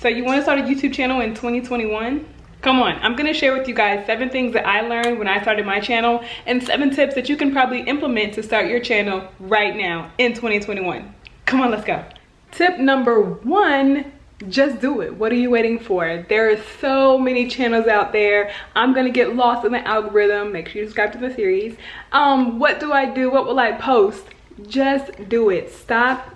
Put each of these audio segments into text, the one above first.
So you want to start a YouTube channel in 2021? Come on, I'm gonna share with you guys 7 things that I learned when I started my channel and 7 tips that you can probably implement to start your channel right now in 2021. Come on, let's go. Tip number 1, just do it. What are you waiting for? There are so many channels out there. I'm gonna get lost in the algorithm. Make sure you subscribe to the series. What do I do? What will I post? Just do it. Stop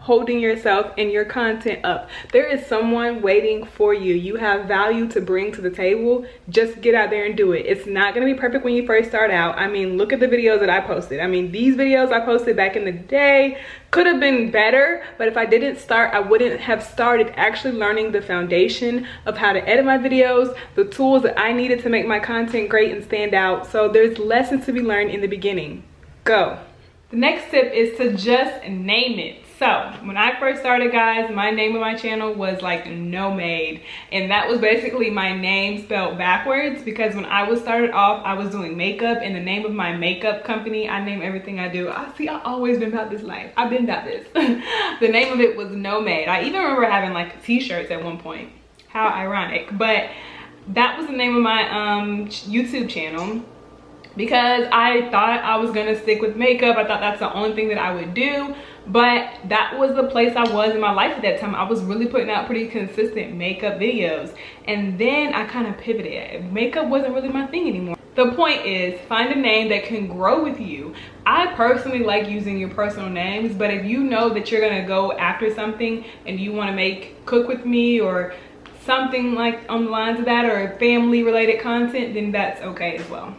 holding yourself and your content up. There is someone waiting for you. You have value to bring to the table. Just get out there and do it. It's not gonna be perfect when you first start out. I mean, look at the videos that I posted. I mean, these videos I posted back in the day could have been better, but if I didn't start, I wouldn't have started actually learning the foundation of how to edit my videos, the tools that I needed to make my content great and stand out. So there's lessons to be learned in the beginning. Go. The next tip is to just name it. So when I first started, guys, my name of my channel was like Nomade, and that was basically my name spelled backwards, because when I was started off, I was doing makeup, and the name of my makeup company, I name everything I do. I've always been about this life. I've been about this. The name of it was Nomade. I even remember having like t-shirts at one point. How ironic. But that was the name of my YouTube channel, because I thought I was gonna stick with makeup. I thought that's the only thing that I would do, but that was the place I was in my life at that time. I was really putting out pretty consistent makeup videos, and then I kind of pivoted. Makeup wasn't really my thing anymore. The point is, find a name that can grow with you. I personally like using your personal names, but if you know that you're gonna go after something and you want to cook with me or something like on the lines of that, or family related content, then that's okay as well.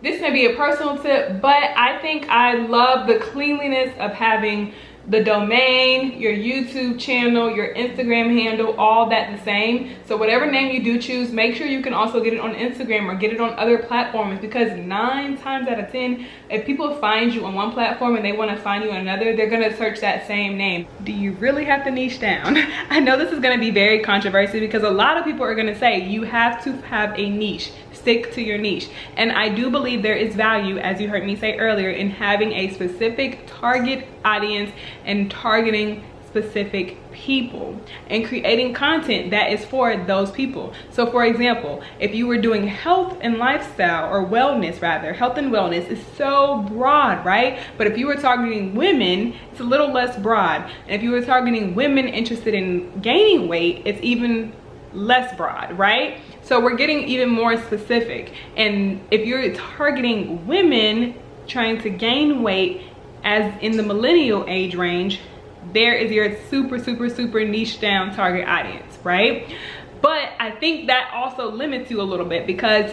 This may be a personal tip, but I think I love the cleanliness of having the domain, your YouTube channel, your Instagram handle, all that the same. So whatever name you do choose, make sure you can also get it on Instagram or get it on other platforms, because 9 times out of 10, if people find you on one platform and they want to find you on another, they're going to search that same name. Do you really have to niche down? I know this is going to be very controversial, because a lot of people are going to say you have to have a niche. Stick to your niche. And I do believe there is value, as you heard me say earlier, in having a specific target audience and targeting specific people and creating content that is for those people. So for example, if you were doing health and lifestyle, or wellness rather, health and wellness is so broad, right? But if you were targeting women, it's a little less broad. And if you were targeting women interested in gaining weight, it's even less broad, right? So we're getting even more specific. And if you're targeting women trying to gain weight, as in the millennial age range, there is your super niche down target audience, right? But I think that also limits you a little bit, because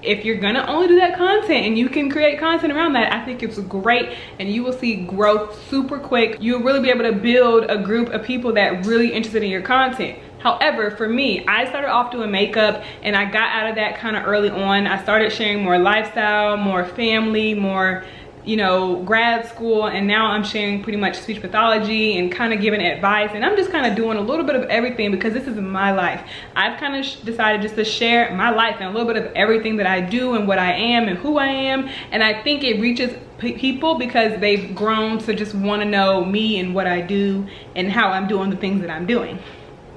if you're gonna only do that content and you can create content around that, I think it's great, and you will see growth super quick. You'll really be able to build a group of people that really interested in your content. However, for me, I started off doing makeup, and I got out of that kind of early on. I started sharing more lifestyle, more family, more, you know, grad school, and now I'm sharing pretty much speech pathology and kind of giving advice, and I'm just kind of doing a little bit of everything, because this is my life. I've kind of decided just to share my life and a little bit of everything that I do and what I am and who I am, and I think it reaches people because they've grown to just want to know me and what I do and how I'm doing the things that I'm doing.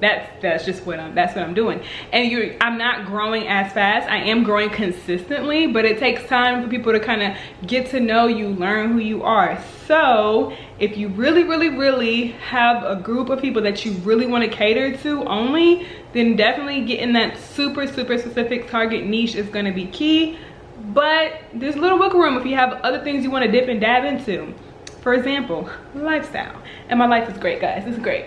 That's just what I'm doing. And I'm not growing as fast. I am growing consistently, but it takes time for people to kind of get to know you, learn who you are. So if you really have a group of people that you really want to cater to only, then definitely getting that super specific target niche is going to be key. But there's a little wiggle room if you have other things you want to dip and dab into. For example, lifestyle. And my life is great, guys. It's great.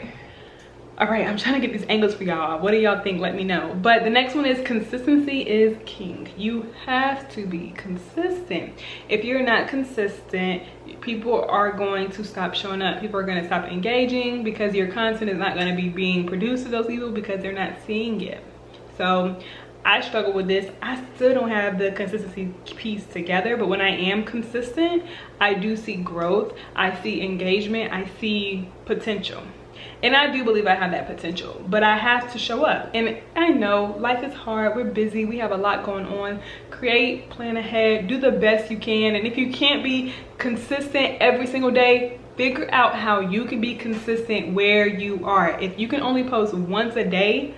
All right, I'm trying to get these angles for y'all. What do y'all think? Let me know. But the next one is consistency is king. You have to be consistent. If you're not consistent, people are going to stop showing up. People are going to stop engaging, because your content is not going to be being produced to those people, because they're not seeing it. So I struggle with this. I still don't have the consistency piece together, but when I am consistent, I do see growth. I see engagement. I see potential. And I do believe I have that potential, but I have to show up. And I know life is hard, we're busy, we have a lot going on. Create, plan ahead, do the best you can. And if you can't be consistent every single day, figure out how you can be consistent where you are. If you can only post once a day,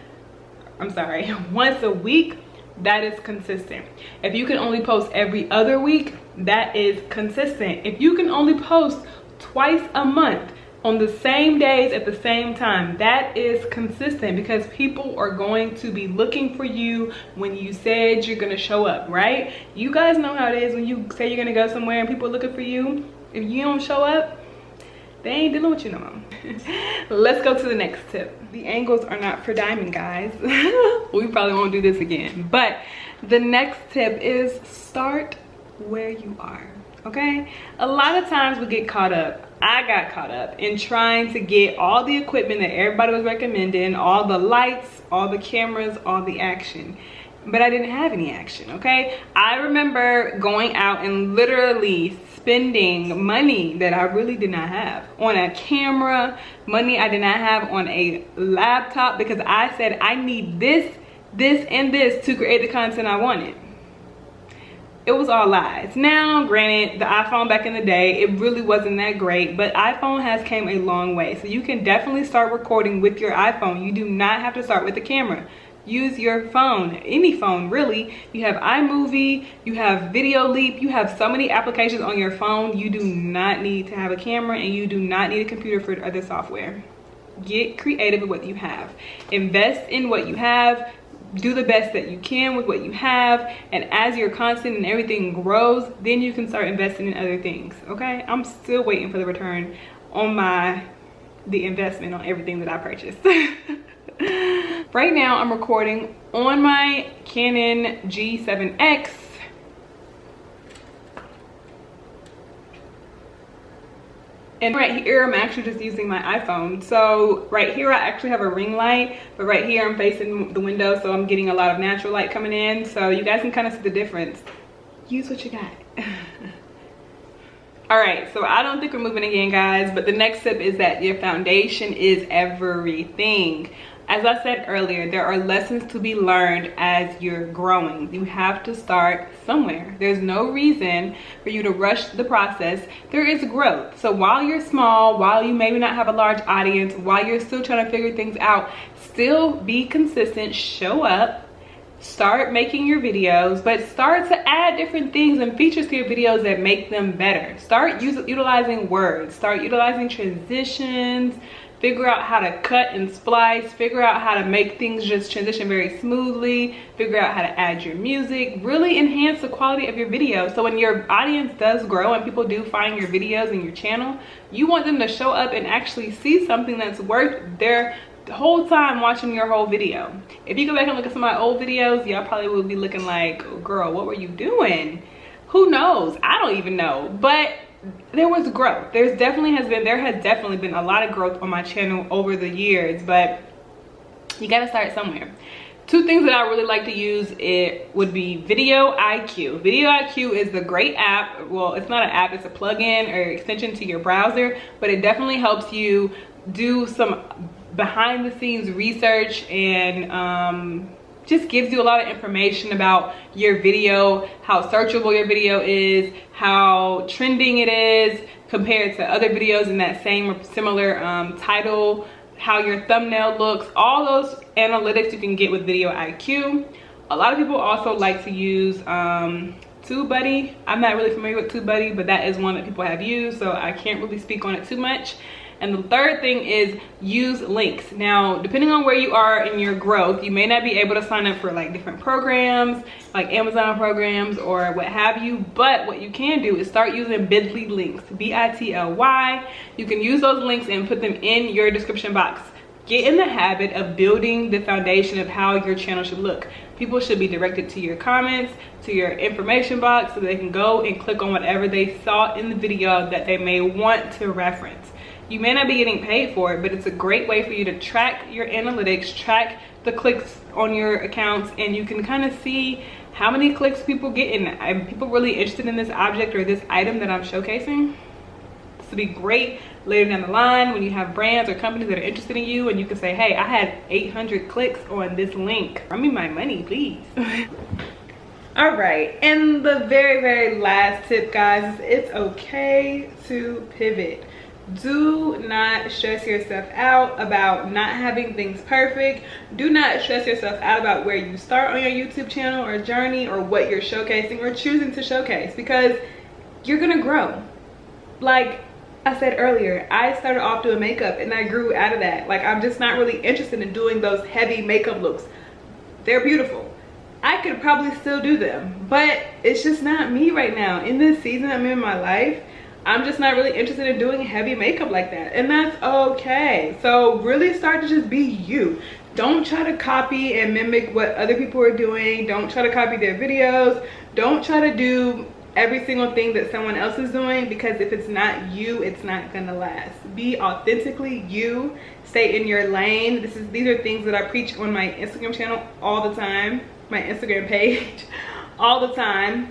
once a week, that is consistent. If you can only post every other week, that is consistent. If you can only post twice a month on the same days at the same time, that is consistent, because people are going to be looking for you when you said you're gonna show up, right? You guys know how it is when you say you're gonna go somewhere and people are looking for you. If you don't show up, they ain't dealing with you no more. Let's go to the next tip. The angles are not for diamond, guys. We probably won't do this again. But the next tip is start where you are, okay? A lot of times we get caught up. I got caught up in trying to get all the equipment that everybody was recommending, all the lights, all the cameras, all the action. But I didn't have any action, okay? I remember going out and literally spending money that I really did not have on a camera, money I did not have on a laptop, because I said I need this, this, and this to create the content I wanted. It was all lies. Now, granted, the iPhone back in the day, it really wasn't that great, but iPhone has came a long way. So you can definitely start recording with your iPhone. You do not have to start with the camera. Use your phone, any phone really. You have iMovie, you have Video Leap, you have so many applications on your phone. You do not need to have a camera, and you do not need a computer for other software. Get creative with what you have. Invest in what you have. Do the best that you can with what you have, and as your content and everything grows, then you can start investing in other things, okay? I'm still waiting for the return on the investment on everything that I purchased. Right now I'm recording on my Canon G7X. And right here, I'm actually just using my iPhone. So right here, I actually have a ring light, but right here, I'm facing the window, so I'm getting a lot of natural light coming in. So you guys can kind of see the difference. Use what you got. All right, so I don't think we're moving again, guys, but the next tip is that your foundation is everything. As I said earlier, there are lessons to be learned as you're growing. You have to start somewhere. There's no reason for you to rush the process. There is growth. So while you're small, while you maybe not have a large audience, while you're still trying to figure things out, still be consistent, show up, start making your videos, but start to add different things and features to your videos that make them better. Start utilizing words, start utilizing transitions, figure out how to cut and splice, figure out how to make things just transition very smoothly, figure out how to add your music, really enhance the quality of your video. So when your audience does grow and people do find your videos and your channel, you want them to show up and actually see something that's worth their whole time watching your whole video. If you go back and look at some of my old videos, y'all probably will be looking like, girl, what were you doing? Who knows? I don't even know. But there was growth. There has definitely been a lot of growth on my channel over the years, but you got to start somewhere. Two things that I really like to use, it would be Video IQ. Video IQ is the great app. Well, it's not an app, it's a plugin or extension to your browser, but it definitely helps you do some behind the scenes research and just gives you a lot of information about your video, how searchable your video is, how trending it is compared to other videos in that same or similar title, how your thumbnail looks. All those analytics you can get with Video IQ. A lot of people also like to use TubeBuddy. I'm not really familiar with TubeBuddy, but that is one that people have used, so I can't really speak on it too much. And the third thing is use links. Now, depending on where you are in your growth, you may not be able to sign up for like different programs, like Amazon programs or what have you, but what you can do is start using bit.ly links, B-I-T-L-Y. You can use those links and put them in your description box. Get in the habit of building the foundation of how your channel should look. People should be directed to your comments, to your information box, so they can go and click on whatever they saw in the video that they may want to reference. You may not be getting paid for it, but it's a great way for you to track your analytics, track the clicks on your accounts, and you can kind of see how many clicks people get in. Are people really interested in this object or this item that I'm showcasing? to be great later down the line when you have brands or companies that are interested in you, and you can say, hey, I had 800 clicks on this link. Run me my money, please. All right, and the very last tip, guys, is it's okay to pivot. Do not stress yourself out about not having things perfect. Do not stress yourself out about where you start on your YouTube channel or journey, or what you're showcasing or choosing to showcase, because you're gonna grow. Like I said earlier, I started off doing makeup and I grew out of that. Like, I'm just not really interested in doing those heavy makeup looks. They're beautiful. I could probably still do them, but it's just not me right now. In this season I'm in my life, I'm just not really interested in doing heavy makeup like that, and that's okay. So really start to just be you. Don't try to copy and mimic what other people are doing. Don't try to copy their videos. Don't try to do every single thing that someone else is doing, because if it's not you, it's not gonna last. Be authentically you. Stay in your lane. These are things that I preach on my Instagram channel all the time, my Instagram page all the time,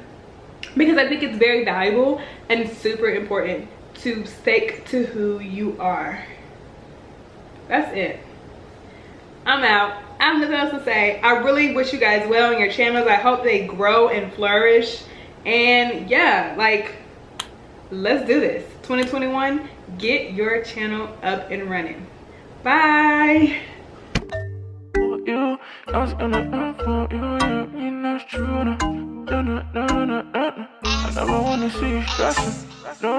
because I think it's very valuable and super important to stick to who you are. That's it. I'm out. I have nothing else to say. I really wish you guys well in your channels. I hope they grow and flourish. And yeah, like, let's do this. 2021, get your channel up and running. Bye. I never wanna see you stressing.